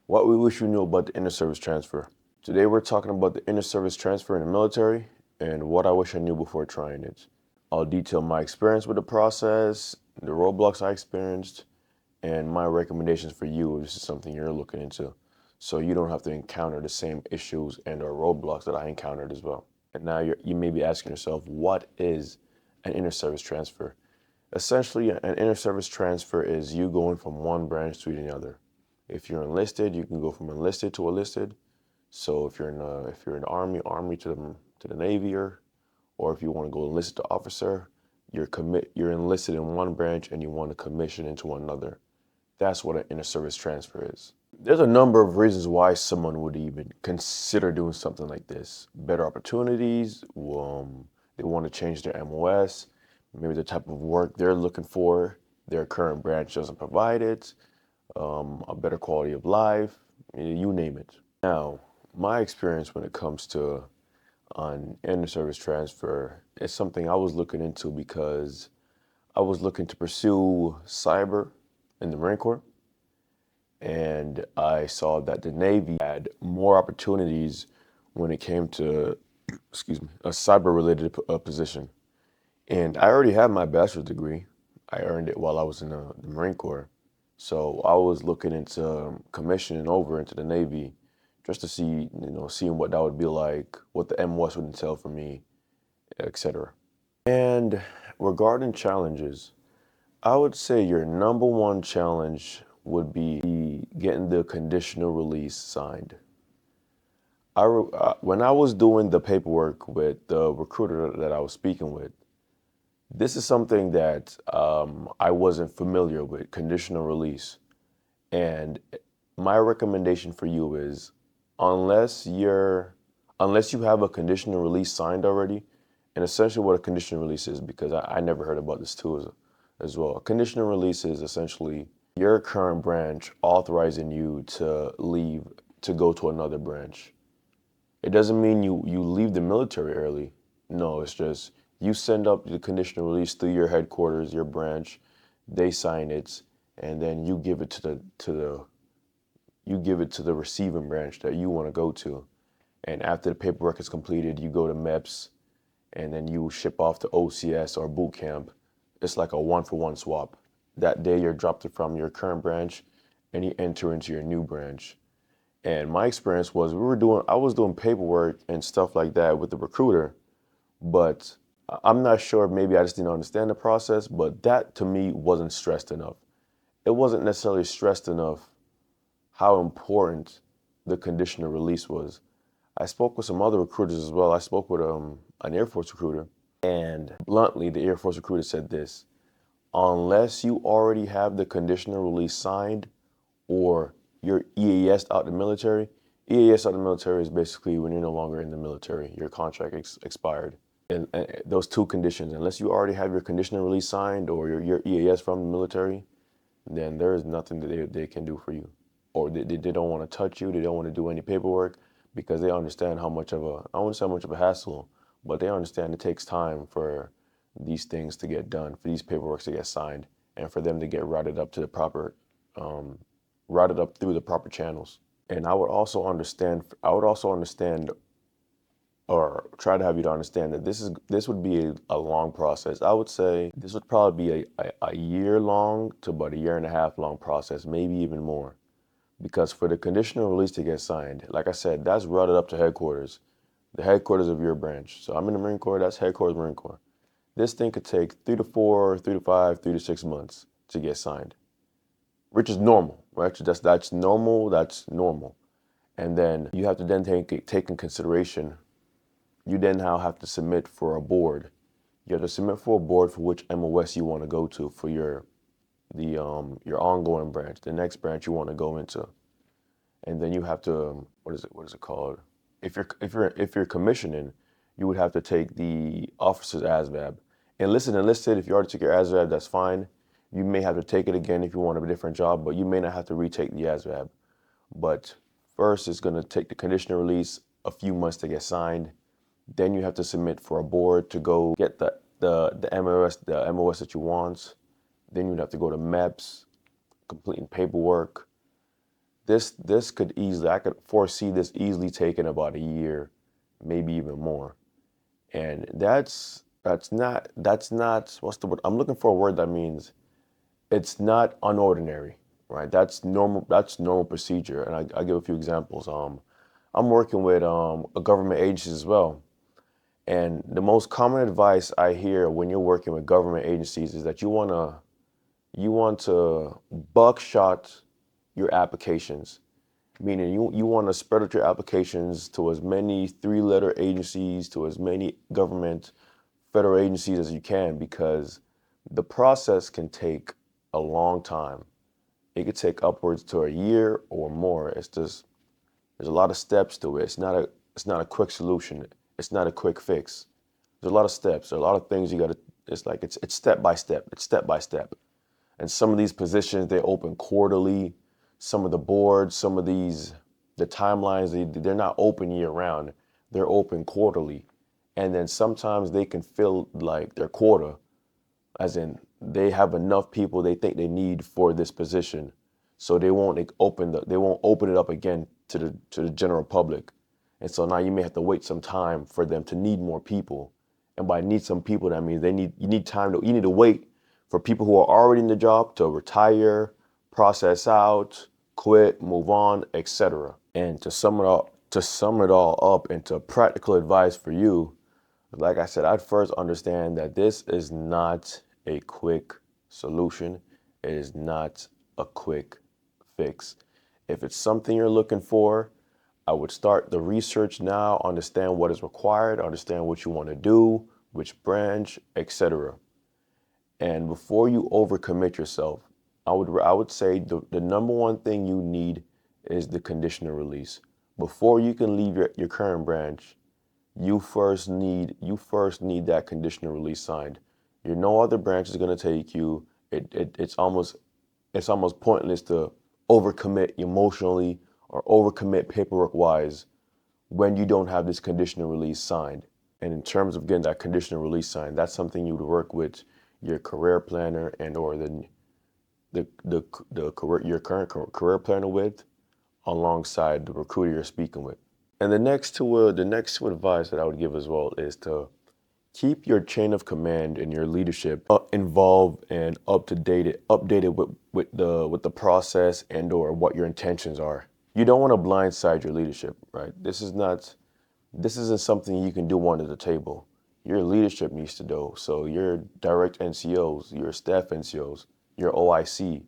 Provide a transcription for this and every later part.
What we wish we knew about the inter-service transfer. Today we're talking about the inter-service transfer in the military and what I wish I knew before trying it. I'll detail my experience with the process, the roadblocks I experienced, and my recommendations for you if this is something you're looking into, so you don't have to encounter the same issues and or roadblocks that I encountered as well. And now you may be asking yourself, what is an inter-service transfer? Essentially, an inter-service transfer is you going from one branch to the other. If you're enlisted, you can go from enlisted to enlisted. So if you're in the army to the Navy, or if you want to go enlisted to officer, you're enlisted in one branch and you want to commission into another. That's what an inter-service transfer is. There's a number of reasons why someone would even consider doing something like this. Better opportunities, they want to change their MOS, maybe the type of work they're looking for, their current branch doesn't provide it, a better quality of life, you name it. Now, my experience when it comes to an inter-service transfer is something I was looking into because I was looking to pursue cyber in the Marine Corps, and I saw that the Navy had more opportunities when it came to, a cyber-related position. And I already had my bachelor's degree. I earned it while I was in the Marine Corps. So I was looking into commissioning over into the Navy just to see, seeing what that would be like, what the MOS would entail for me, etc. And regarding challenges, I would say your number one challenge would be getting the conditional release signed. When I was doing the paperwork with the recruiter that I was speaking with, this is something that I wasn't familiar with, conditional release. And my recommendation for you is, unless you have a conditional release signed already, and essentially what a conditional release is, because I never heard about this too as well. A conditional release is essentially your current branch authorizing you to leave to go to another branch. It doesn't mean you leave the military early. No, it's just you send up the conditional release through your headquarters, your branch, they sign it, and then you give it to the receiving branch that you want to go to. And after the paperwork is completed, you go to MEPS, and then you ship off to OCS or boot camp. It's like a one-for-one swap. That day you're dropped from your current branch and you enter into your new branch. And my experience was I was doing paperwork and stuff like that with the recruiter, but I'm not sure, maybe I just didn't understand the process, but that to me wasn't stressed enough. It wasn't necessarily stressed enough how important the conditional release was. I spoke with some other recruiters as well. I spoke with an Air Force recruiter, and bluntly, the Air Force recruiter said this: unless you already have the conditional release signed or you're EAS out the military. EAS out the military is basically when you're no longer in the military, your contract expired. And those two conditions, unless you already have your conditional release signed or you're EAS from the military, then there is nothing that they can do for you. Or they don't want to touch you, they don't want to do any paperwork, because they understand how much of I wouldn't say how much of a hassle, but they understand it takes time for these things to get done, for these paperwork to get signed, and for them to get routed up to the proper, routed up through the proper channels. And I would also understand, or try to have you to understand, that this would be a long process. I would say this would probably be a year long to about a year and a half long process, maybe even more. Because for the conditional release to get signed, like I said, that's routed up to headquarters, the headquarters of your branch. So I'm in the Marine Corps, that's headquarters Marine Corps. This thing could take 3 to 4, 3 to 5, 3 to 6 months to get signed, which is normal, right? That's normal, that's normal. And then you have to then take in consideration, you then now have to submit for a board. You have to submit for a board for which MOS you want to go to for your ongoing branch, the next branch you want to go into. And then you have to, what is it called? If you're commissioning, you would have to take the officer's ASVAB. Enlisted, if you already took your ASVAB, that's fine. You may have to take it again if you want a different job, but you may not have to retake the ASVAB. But first, it's going to take the conditional release a few months to get signed. Then you have to submit for a board to go get the MOS that you want. Then you'd have to go to MEPS, completing paperwork. This could easily, I could foresee this easily taking about a year, maybe even more. And that's not what's the word? I'm looking for a word that means it's not unordinary, right? That's normal procedure. And I give a few examples. I'm working with a government agencies as well. And the most common advice I hear when you're working with government agencies is that you want to buckshot your applications, meaning you want to spread out your applications to as many three-letter agencies, to as many government federal agencies as you can, because the process can take a long time. It could take upwards to a year or more. It's just there's a lot of steps to it. It's not a quick solution. It's not a quick fix. There's a lot of steps. There's a lot of things you gotta. It's step by step. It's step by step. And some of these positions they open quarterly. Some of the boards, the timelines, they're not open year round. They're open quarterly. And then sometimes they can fill like their quota, as in they have enough people they think they need for this position. So they won't open it up again to the general public. And so now you may have to wait some time for them to need more people. And by need some people, that means you need to wait for people who are already in the job to retire, process out, quit, move on, etc. And to sum it all up into practical advice for you, like I said, I'd first understand that this is not a quick solution. It is not a quick fix. If it's something you're looking for, I would start the research now, understand what is required, understand what you want to do, which branch, etc. And before you overcommit yourself, I would say the number one thing you need is the conditional release. Before you can leave your current branch, you first need that conditional release signed. No other branch is going to take you. It's almost pointless to overcommit emotionally or overcommit paperwork wise when you don't have this conditional release signed. And in terms of getting that conditional release signed, that's something you would work with your career planner and or your current career planner with, alongside the recruiter you're speaking with. And the next two advice that I would give as well is to keep your chain of command and your leadership involved and updated with the process and or what your intentions are. You don't want to blindside your leadership, right? This isn't something you can do under the table. Your leadership needs to know. So your direct NCOs, your staff NCOs, your OIC,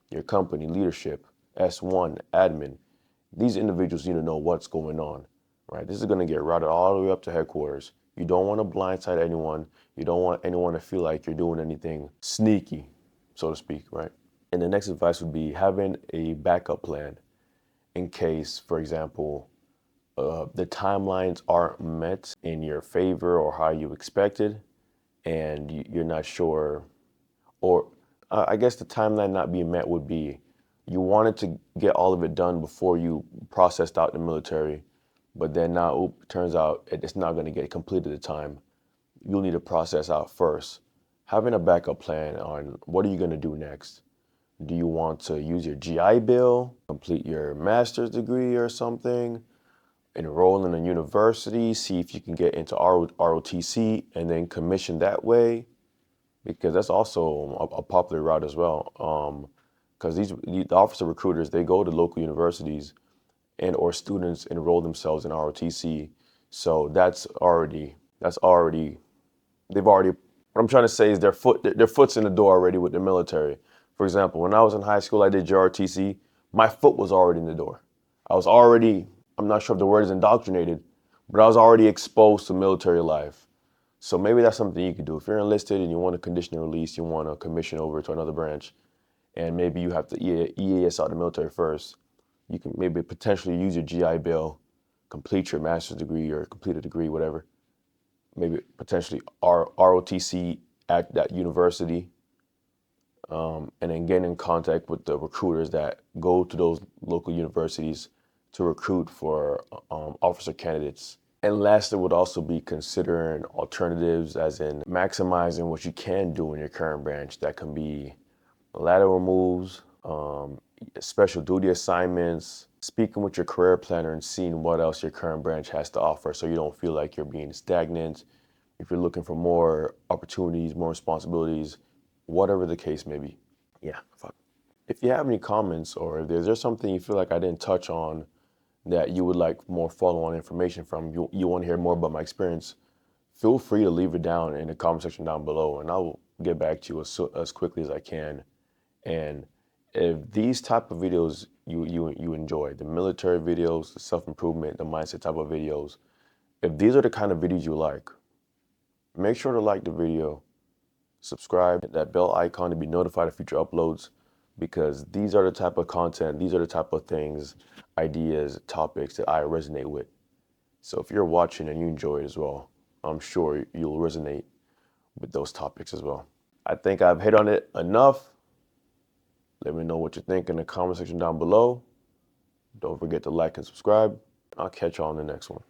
your company leadership, S1, admin, these individuals need to know what's going on, right? This is going to get routed all the way up to headquarters. You don't want to blindside anyone. You don't want anyone to feel like you're doing anything sneaky, so to speak, right? And the next advice would be having a backup plan in case, for example, the timelines aren't met in your favor or how you expected, and you're not sure, or I guess the timeline not being met would be you wanted to get all of it done before you processed out the military, but then now it turns out it's not going to get completed at the time. You'll need to process out first. Having a backup plan on what are you going to do next? Do you want to use your GI Bill, complete your master's degree or something, enroll in a university, see if you can get into ROTC and then commission that way? Because that's also a popular route as well. Because the officer recruiters, they go to local universities and or students enroll themselves in ROTC. So they've already, what I'm trying to say is their foot's in the door already with the military. For example, when I was in high school, I did JRTC. My foot was already in the door. I was already, I'm not sure if the word is indoctrinated, but I was already exposed to military life. So maybe that's something you could do. If you're enlisted and you want a conditional release, you want to commission over to another branch, and maybe you have to EAS out the military first, you can maybe potentially use your GI Bill, complete your master's degree or complete a degree, whatever. Maybe potentially ROTC at that university, and then get in contact with the recruiters that go to those local universities to recruit for officer candidates. And lastly would also be considering alternatives, as in maximizing what you can do in your current branch. That can be lateral moves, special duty assignments, speaking with your career planner and seeing what else your current branch has to offer so you don't feel like you're being stagnant. If you're looking for more opportunities, more responsibilities, whatever the case may be. Yeah, fuck. If you have any comments or if there's something you feel like I didn't touch on that you would like more follow-on information from, you want to hear more about my experience, feel free to leave it down in the comment section down below and I will get back to you as quickly as I can. And if these type of videos you enjoy, the military videos, the self-improvement, the mindset type of videos, if these are the kind of videos you like, make sure to like the video, subscribe, hit that bell icon to be notified of future uploads, because these are the type of content, these are the type of things, ideas, topics that I resonate with. So if you're watching and you enjoy it as well, I'm sure you'll resonate with those topics as well. I think I've hit on it enough. Let me know what you think in the comment section down below. Don't forget to like and subscribe. I'll catch you on the next one.